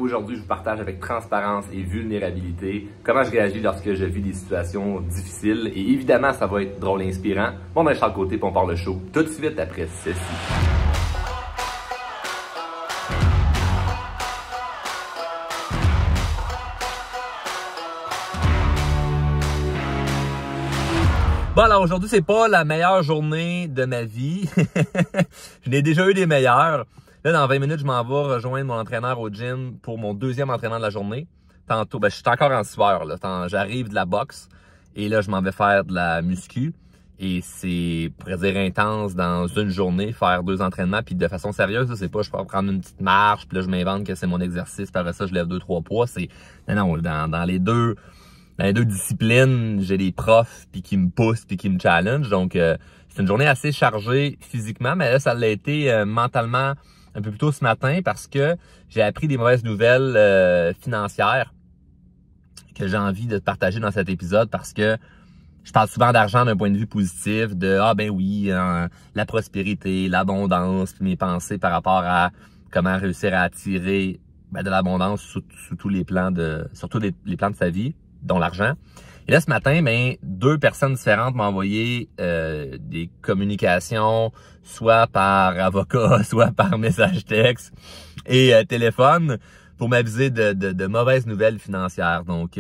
Aujourd'hui, je vous partage avec transparence et vulnérabilité comment je réagis lorsque je vis des situations difficiles. Et évidemment, ça va être drôle et inspirant. Bon, ben, Charles Côté, puis on part le show tout de suite après ceci. Bon, alors aujourd'hui, c'est pas la meilleure journée de ma vie. Je n'ai déjà eu des meilleures. Là, dans 20 minutes, je m'en vais rejoindre mon entraîneur au gym pour mon deuxième entraînement de la journée. Tantôt, je suis encore en sueur, là. J'arrive de la boxe et là, je m'en vais faire de la muscu. Et c'est, pour dire, intense dans une journée, faire 2 entraînements. Puis de façon sérieuse, c'est pas je peux prendre une petite marche, puis là, je m'invente que c'est mon exercice. Puis après ça, je lève 2-3 poids. C'est non, dans les deux disciplines, j'ai des profs puis qui me poussent puis qui me challenge. Donc, c'est une journée assez chargée physiquement, mais là, ça l'a été mentalement un peu plus tôt ce matin parce que j'ai appris des mauvaises nouvelles financières que j'ai envie de partager dans cet épisode parce que je parle souvent d'argent d'un point de vue positif, de « Ah ben oui, la prospérité, l'abondance », puis mes pensées par rapport à comment réussir à attirer de l'abondance sous tous les plans surtout les plans de sa vie, dont l'argent. Et là, ce matin, 2 personnes différentes m'ont envoyé des communications, soit par avocat, soit par message texte et téléphone, pour m'aviser de mauvaises nouvelles financières. Donc,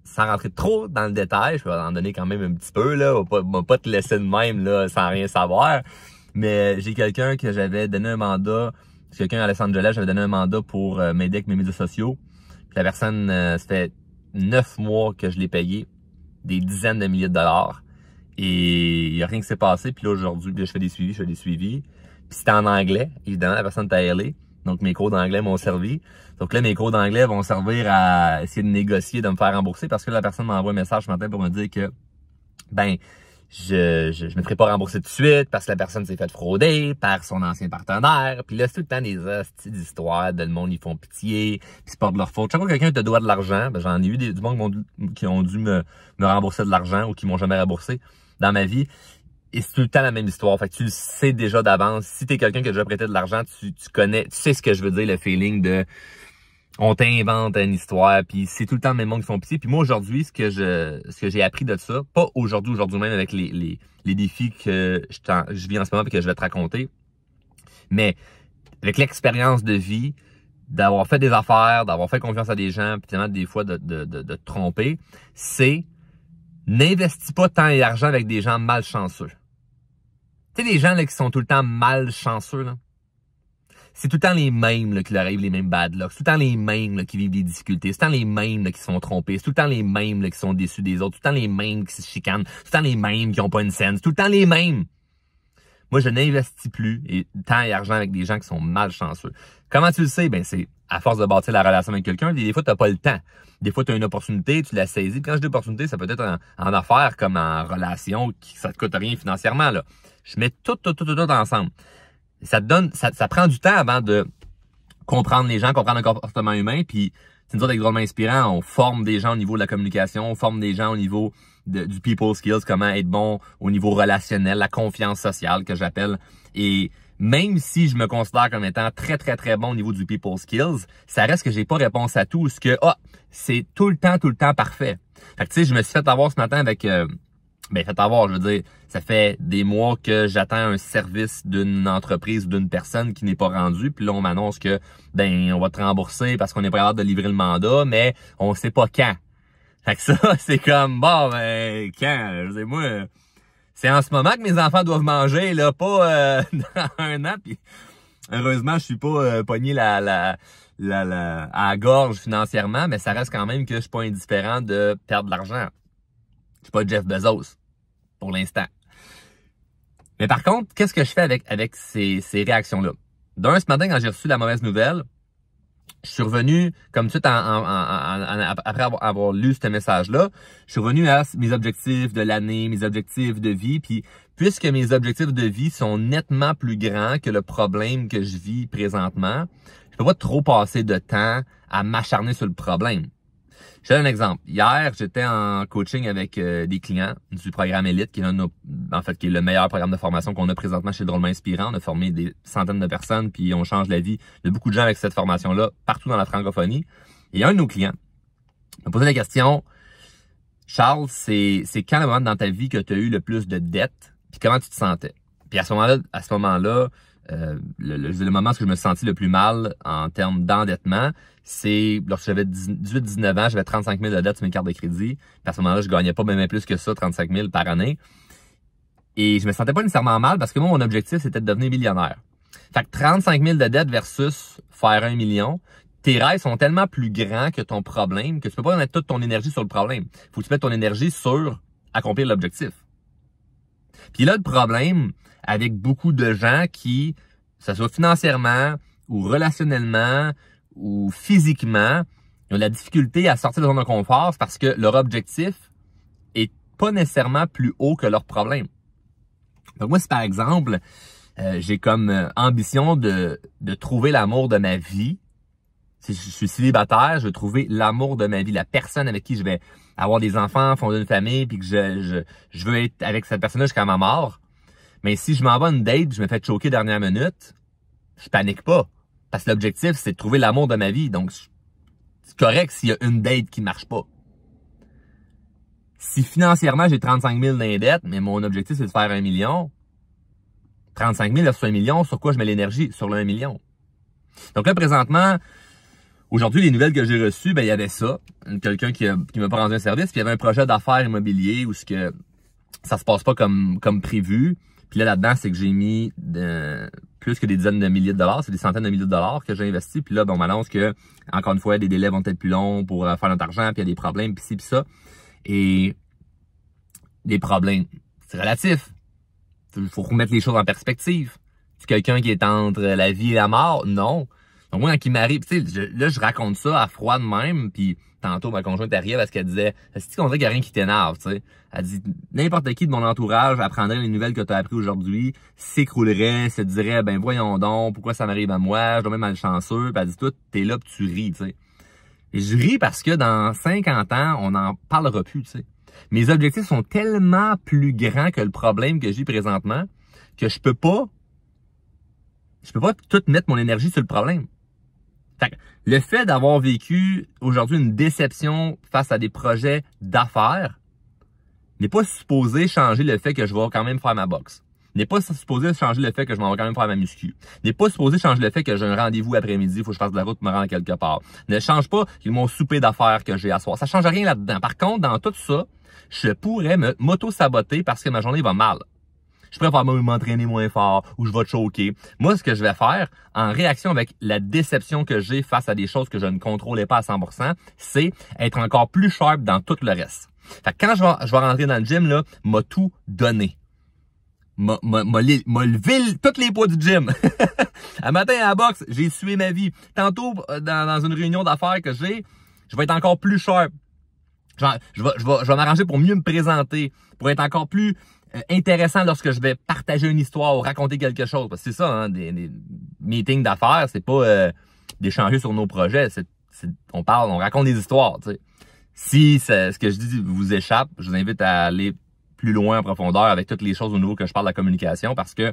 sans rentrer trop dans le détail, je vais en donner quand même un petit peu, là. On va pas te laisser de même, là, sans rien savoir. Mais j'ai quelqu'un que j'avais donné un mandat, quelqu'un à Los Angeles, j'avais donné un mandat pour m'aider avec mes médias sociaux. Puis la personne, ça fait 9 mois que je l'ai payé, des dizaines de milliers de dollars. Et il n'y a rien qui s'est passé. Puis là, aujourd'hui, je fais des suivis. Puis c'était en anglais, évidemment, la personne était à LA. Donc, mes cours d'anglais m'ont servi. Donc là, mes cours d'anglais vont servir à essayer de négocier, de me faire rembourser parce que la personne m'a envoyé un message ce matin pour me dire que, je me ferai pas rembourser tout de suite parce que la personne s'est fait frauder par son ancien partenaire. Puis là, c'est tout le temps des hosties d'histoires, de le monde, ils font pitié, puis c'est pas de leur faute. Chaque fois que quelqu'un te doit de l'argent, j'en ai eu du monde qui ont dû me rembourser de l'argent ou qui m'ont jamais remboursé dans ma vie. Et c'est tout le temps la même histoire. Fait que tu le sais déjà d'avance. Si t'es quelqu'un qui a déjà prêté de l'argent, tu sais ce que je veux dire, le feeling de on t'invente une histoire, puis c'est tout le temps le même monde qui font pitié. Puis moi, aujourd'hui, ce que j'ai appris de ça, pas aujourd'hui même avec les défis que je vis en ce moment et que je vais te raconter, mais avec l'expérience de vie, d'avoir fait des affaires, d'avoir fait confiance à des gens, puis finalement, des fois, de te tromper, c'est n'investis pas temps et argent avec des gens malchanceux. Tu sais, les gens là, qui sont tout le temps malchanceux, là. C'est tout le temps les mêmes là, qui leur arrivent les mêmes bad luck. C'est tout le temps les mêmes là, qui vivent des difficultés. C'est tout le temps les mêmes là, qui se font tromper. C'est tout le temps les mêmes là, qui sont déçus des autres. C'est tout le temps les mêmes qui se chicanent. C'est tout le temps les mêmes qui n'ont pas une scène. C'est tout le temps les mêmes. Moi, je n'investis plus temps et argent avec des gens qui sont malchanceux. Comment tu le sais? C'est à force de bâtir la relation avec quelqu'un. Des fois, tu n'as pas le temps. Des fois, tu as une opportunité, tu la saisis. Quand je dis opportunité, ça peut être en affaires comme en relation, ça te coûte rien financièrement. Là. Je mets tout ensemble. Ça prend du temps avant de comprendre les gens, comprendre le comportement humain, puis c'est une sorte drôlement inspirant. On forme des gens au niveau de la communication, on forme des gens au niveau du people skills, comment être bon au niveau relationnel, la confiance sociale que j'appelle. Et même si je me considère comme étant très, très, très bon au niveau du people skills, ça reste que j'ai pas réponse à tout, ce que c'est tout le temps parfait. Fait que tu sais, je me suis fait avoir ce matin avec fait avoir, je veux dire, ça fait des mois que j'attends un service d'une entreprise ou d'une personne qui n'est pas rendu. Puis là, on m'annonce que, on va te rembourser parce qu'on est pas capable de livrer le mandat, mais on sait pas quand. Fait que ça, c'est comme, quand? Je veux dire, moi, c'est en ce moment que mes enfants doivent manger, là, pas dans un an. Puis heureusement, je suis pas pogné à la gorge financièrement, mais ça reste quand même que je suis pas indifférent de perdre de l'argent. Je suis pas Jeff Bezos, pour l'instant. Mais par contre, qu'est-ce que je fais avec ces réactions-là? D'un, ce matin, quand j'ai reçu la mauvaise nouvelle, je suis revenu, comme tout de suite, après avoir lu ce message-là, je suis revenu à mes objectifs de l'année, mes objectifs de vie, puis puisque mes objectifs de vie sont nettement plus grands que le problème que je vis présentement, je peux pas trop passer de temps à m'acharner sur le problème. Je te donne un exemple. Hier, j'étais en coaching avec des clients du programme Elite, qui est qui est le meilleur programme de formation qu'on a présentement chez Drôlement Inspirant. On a formé des centaines de personnes, puis on change la vie de beaucoup de gens avec cette formation-là, partout dans la francophonie. Et un de nos clients m'a posé la question, Charles, c'est quand le moment dans ta vie que tu as eu le plus de dettes, puis comment tu te sentais? Puis à ce moment-là, le moment où je me suis senti le plus mal en termes d'endettement, c'est lorsque j'avais 18-19 ans, j'avais 35 000 de dettes sur mes cartes de crédit. Puis à ce moment-là, je gagnais pas même plus que ça, 35 000 par année. Et je me sentais pas nécessairement mal parce que moi, mon objectif, c'était de devenir millionnaire. Fait que 35 000 de dettes versus faire 1 million, tes rêves sont tellement plus grands que ton problème que tu peux pas mettre toute ton énergie sur le problème. Faut que tu mettes ton énergie sur accomplir l'objectif. Puis là, le problème avec beaucoup de gens qui, que ce soit financièrement ou relationnellement ou physiquement, ils ont de la difficulté à sortir de leur zone de confort, c'est parce que leur objectif est pas nécessairement plus haut que leur problème. Donc moi, si par exemple, j'ai comme ambition de trouver l'amour de ma vie, si je suis célibataire, je veux trouver l'amour de ma vie, la personne avec qui je vais avoir des enfants, fonder une famille, puis que je veux être avec cette personne-là jusqu'à ma mort. Mais si je m'en vais à une date, je me fais choquer dernière minute, je panique pas. Parce que l'objectif, c'est de trouver l'amour de ma vie. Donc, c'est correct s'il y a une date qui marche pas. Si financièrement, j'ai 35 000 d'indettes, mais mon objectif, c'est de faire 1 million, 35 000 versus 1 million, sur quoi je mets l'énergie? Sur le 1 million. Donc là, présentement, aujourd'hui, les nouvelles que j'ai reçues, il y avait ça. Quelqu'un qui m'a pas rendu un service, puis il y avait un projet d'affaires immobilier où ça se passe pas comme prévu. Puis là-dedans, c'est que j'ai mis plus que des dizaines de milliers de dollars, c'est des centaines de milliers de dollars que j'ai investi. Puis là, on m'annonce que, encore une fois, des délais vont être plus longs pour faire notre argent, puis il y a des problèmes, puis ci, puis ça. Et des problèmes, c'est relatif. Il faut remettre les choses en perspective. C'est quelqu'un qui est entre la vie et la mort? Non. Donc moi, quand il m'arrive, tu sais, là, je raconte ça à froid de même, puis tantôt, ma conjointe arrive parce qu'elle disait, est-ce qu'on dirait qu'il n'y a rien qui t'énerve, tu sais? Elle dit, n'importe qui de mon entourage apprendrait les nouvelles que tu as apprises aujourd'hui, s'écroulerait, se dirait, ben voyons donc, pourquoi ça m'arrive à moi, je dois même malchanceux, puis elle dit, toi, t'es là, puis tu ris, tu sais. Et je ris parce que dans 50 ans, on n'en parlera plus, tu sais. Mes objectifs sont tellement plus grands que le problème que j'ai présentement que je peux pas tout mettre mon énergie sur le problème. Fait que le fait d'avoir vécu aujourd'hui une déception face à des projets d'affaires n'est pas supposé changer le fait que je vais quand même faire ma boxe. N'est pas supposé changer le fait que je m'en vais quand même faire ma muscu. N'est pas supposé changer le fait que j'ai un rendez-vous après-midi, il faut que je fasse de la route pour me rendre quelque part. Ne change pas mon souper d'affaires que j'ai à soir. Ça change rien là-dedans. Par contre, dans tout ça, je pourrais m'auto-saboter parce que ma journée va mal. Je préfère m'entraîner moins fort ou je vais te choquer. Moi, ce que je vais faire en réaction avec la déception que j'ai face à des choses que je ne contrôlais pas à 100%, c'est être encore plus sharp dans tout le reste. Fait que quand je vais rentrer dans le gym, là, m'a tout donné. M'a levé tous les poids du gym. Un matin à la boxe, j'ai sué ma vie. Tantôt, dans une réunion d'affaires que j'ai, je vais être encore plus sharp. Je vais m'arranger pour mieux me présenter, pour être encore plus intéressant lorsque je vais partager une histoire ou raconter quelque chose. Parce que c'est ça, hein, des meetings d'affaires, c'est pas d'échanger sur nos projets. On raconte des histoires. Tu sais. Si ce que je dis vous échappe, je vous invite à aller plus loin en profondeur avec toutes les choses au niveau que je parle de la communication, parce que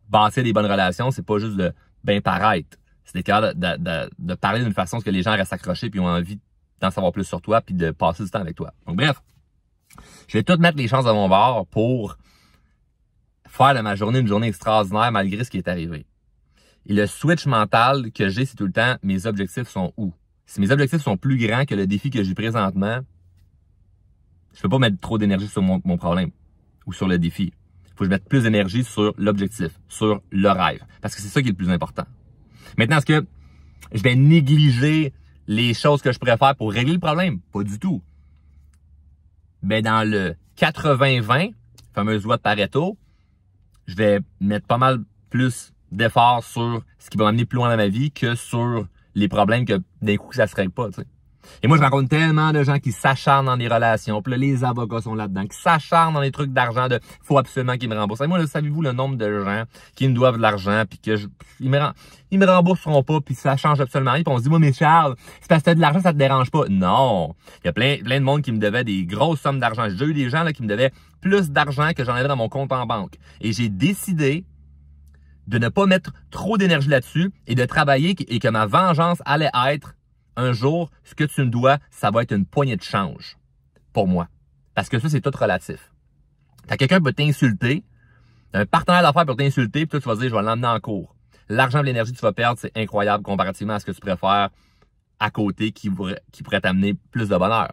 bâtir des bonnes relations, c'est pas juste de bien paraître. C'est d'être capable de parler d'une façon que les gens restent accrochés puis ont envie d'en savoir plus sur toi puis de passer du temps avec toi. Donc bref, je vais tout mettre les chances de mon bord pour faire de ma journée une journée extraordinaire malgré ce qui est arrivé. Et le switch mental que j'ai, c'est tout le temps, mes objectifs sont où? Si mes objectifs sont plus grands que le défi que j'ai présentement, je peux pas mettre trop d'énergie sur mon problème ou sur le défi. Il faut que je mette plus d'énergie sur l'objectif, sur le rêve. Parce que c'est ça qui est le plus important. Maintenant, est-ce que je vais négliger les choses que je pourrais faire pour régler le problème? Pas du tout. Ben, dans le 80-20, fameuse loi de Pareto, je vais mettre pas mal plus d'efforts sur ce qui va m'amener plus loin dans ma vie que sur les problèmes que d'un coup ça se règle pas, tu sais. Et moi, je rencontre tellement de gens qui s'acharnent dans des relations. Puis là, les avocats sont là-dedans, qui s'acharnent dans des trucs d'argent de faut absolument qu'ils me remboursent. Et moi, là, savez-vous le nombre de gens qui me doivent de l'argent puis que ils me rembourseront pas puis ça change absolument rien. Puis on se dit, moi, mais Charles, c'est parce que t'as de l'argent, ça te dérange pas. Non. Il y a plein de monde qui me devait des grosses sommes d'argent. J'ai eu des gens là qui me devaient plus d'argent que j'en avais dans mon compte en banque. Et j'ai décidé de ne pas mettre trop d'énergie là-dessus et de travailler et que ma vengeance allait être un jour, ce que tu me dois, ça va être une poignée de change pour moi. Parce que ça, c'est tout relatif. Quand quelqu'un peut t'insulter, un partenaire d'affaires peut t'insulter, puis toi, tu vas dire, je vais l'emmener en cours. L'argent et l'énergie que tu vas perdre, c'est incroyable comparativement à ce que tu préfères à côté qui pourrait t'amener plus de bonheur.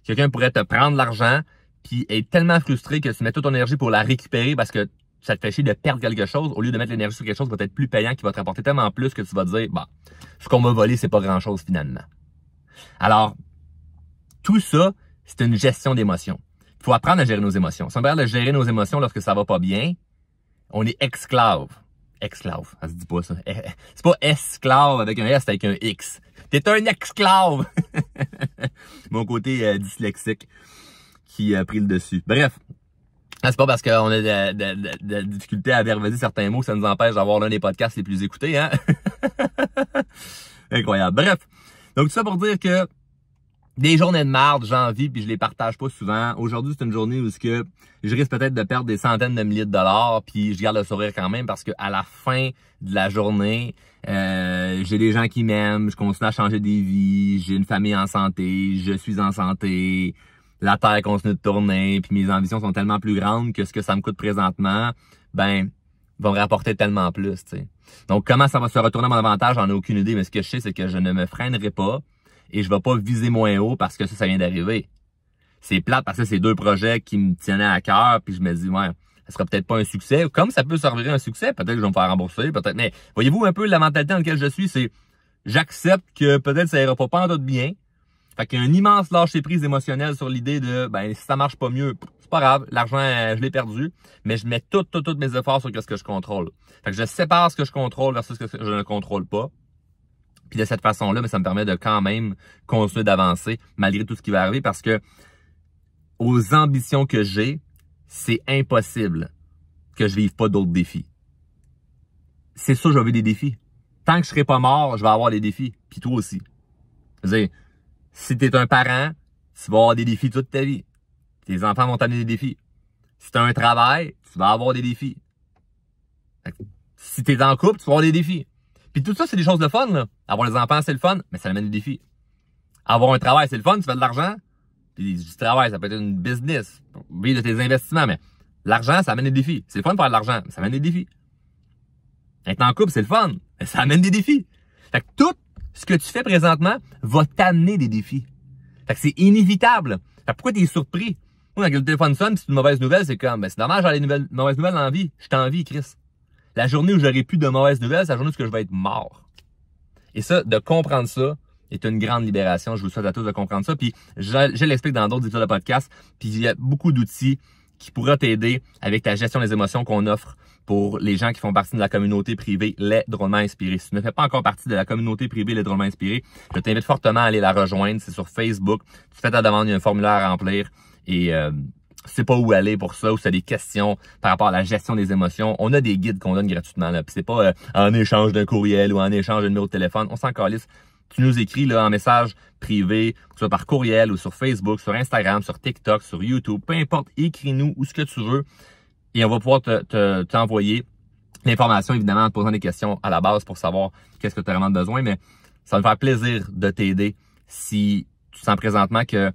Quelqu'un pourrait te prendre l'argent, puis être tellement frustré que tu mets toute ton énergie pour la récupérer parce que ça te fait chier de perdre quelque chose, au lieu de mettre l'énergie sur quelque chose qui va être plus payant, qui va te rapporter tellement plus que tu vas te dire, bon, ce qu'on m'a volé, c'est pas grand-chose finalement. Alors, tout ça, c'est une gestion d'émotions. Il faut apprendre à gérer nos émotions. Si on parle de gérer nos émotions lorsque ça va pas bien, on est esclave. Esclave, ça se dit pas ça. C'est pas esclave avec un S, c'est avec un X. T'es un esclave! Mon côté dyslexique qui a pris le dessus. Bref. C'est pas parce qu'on a de difficultés à verbaliser certains mots que ça nous empêche d'avoir l'un des podcasts les plus écoutés, hein? Incroyable. Bref. Donc, tout ça pour dire que des journées de marde, j'en vis, puis je les partage pas souvent. Aujourd'hui, c'est une journée où je risque peut-être de perdre des centaines de milliers de dollars, puis je garde le sourire quand même parce que à la fin de la journée, j'ai des gens qui m'aiment, je continue à changer des vies, j'ai une famille en santé, je suis en santé. La Terre continue de tourner, puis mes ambitions sont tellement plus grandes que ce que ça me coûte présentement, vont me rapporter tellement plus, tu sais. Donc, comment ça va se retourner à mon avantage, j'en ai aucune idée, mais ce que je sais, c'est que je ne me freinerai pas et je vais pas viser moins haut parce que ça vient d'arriver. C'est plate parce que c'est deux projets qui me tenaient à cœur, puis je me dis, ouais, ça sera peut-être pas un succès. Comme ça peut servir un succès, peut-être que je vais me faire rembourser, peut-être, mais voyez-vous un peu la mentalité dans laquelle je suis, c'est j'accepte que peut-être ça ira pas en tout bien. Fait qu'il y a un immense lâcher-prise émotionnel sur l'idée de, si ça marche pas mieux, c'est pas grave, l'argent, je l'ai perdu, mais je mets tous mes efforts sur ce que je contrôle. Fait que je sépare ce que je contrôle versus ce que je ne contrôle pas. Puis de cette façon-là, ça me permet de quand même continuer d'avancer malgré tout ce qui va arriver parce que aux ambitions que j'ai, c'est impossible que je vive pas d'autres défis. C'est sûr, je vais vivre des défis. Tant que je serai pas mort, je vais avoir des défis. Puis toi aussi. Je veux dire, si tu es un parent, tu vas avoir des défis toute ta vie. Tes enfants vont t'amener des défis. Si tu as un travail, tu vas avoir des défis. Si tu es en couple, tu vas avoir des défis. Puis tout ça, c'est des choses de fun, là. Avoir des enfants, c'est le fun, mais ça amène des défis. Avoir un travail, c'est le fun, tu fais de l'argent. Puis du travail, ça peut être une business, vivre de tes investissements, mais l'argent, ça amène des défis. C'est le fun de faire de l'argent, mais ça amène des défis. Être en couple, c'est le fun, mais ça amène des défis. Fait que tout ce que tu fais présentement va t'amener des défis. Fait que c'est inévitable. Fait que pourquoi t'es surpris? Moi, quand le téléphone sonne, c'est une mauvaise nouvelle, c'est comme, c'est dommage d'avoir des mauvaises nouvelles dans la vie. Je t'en vis, Chris. La journée où j'aurai plus de mauvaises nouvelles, c'est la journée où je vais être mort. Et ça, de comprendre ça, est une grande libération. Je vous souhaite à tous de comprendre ça. Puis, je l'explique dans d'autres épisodes de podcast. Puis, il y a beaucoup d'outils qui pourraient t'aider avec ta gestion des émotions qu'on offre pour les gens qui font partie de la communauté privée Les Drôlement Inspirés. Si tu ne fais pas encore partie de la communauté privée Les Drôlement Inspirés, je t'invite fortement à aller la rejoindre. C'est sur Facebook. Tu fais ta demande, il y a un formulaire à remplir. Et tu sais pas où aller pour ça, ou si tu as des questions par rapport à la gestion des émotions, on a des guides qu'on donne gratuitement. Là. Puis c'est pas en échange d'un courriel ou en échange d'un numéro de téléphone. On s'en calisse. Tu nous écris là, en message privé, que ce soit par courriel ou sur Facebook, sur Instagram, sur TikTok, sur YouTube, peu importe, écris-nous où ce que tu veux et on va pouvoir t'envoyer l'information, évidemment, en te posant des questions à la base pour savoir qu'est-ce que tu as vraiment besoin, mais ça va me faire plaisir de t'aider si tu sens présentement que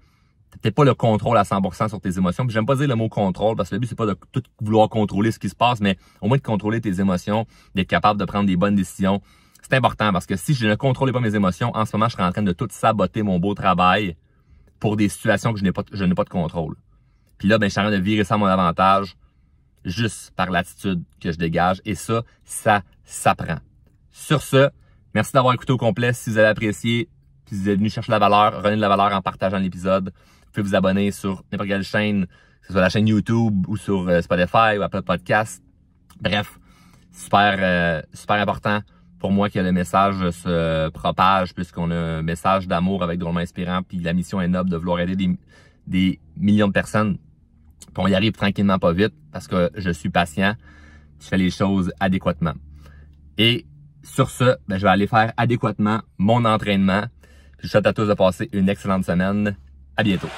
t'as pas le contrôle à 100% sur tes émotions. Puis j'aime pas dire le mot contrôle parce que le but, c'est pas de tout vouloir contrôler ce qui se passe, mais au moins de contrôler tes émotions, d'être capable de prendre des bonnes décisions. C'est important parce que si je ne contrôlais pas mes émotions, en ce moment, je serais en train de tout saboter mon beau travail pour des situations que je n'ai pas de contrôle. Puis là, je suis en train de virer ça à mon avantage juste par l'attitude que je dégage. Et ça s'apprend. Sur ce, merci d'avoir écouté au complet. Si vous avez apprécié, si vous êtes venu chercher la valeur, renez de la valeur en partageant l'épisode. Vous pouvez vous abonner sur n'importe quelle chaîne, que ce soit la chaîne YouTube ou sur Spotify ou Apple Podcast. Bref, super important pour moi que le message se propage, puisqu'on a un message d'amour avec Drôlement Inspirant, puis la mission est noble de vouloir aider des millions de personnes. Puis on y arrive tranquillement, pas vite, parce que je suis patient, je fais les choses adéquatement. Et sur ce, je vais aller faire adéquatement mon entraînement. Je vous souhaite à tous de passer une excellente semaine. À bientôt.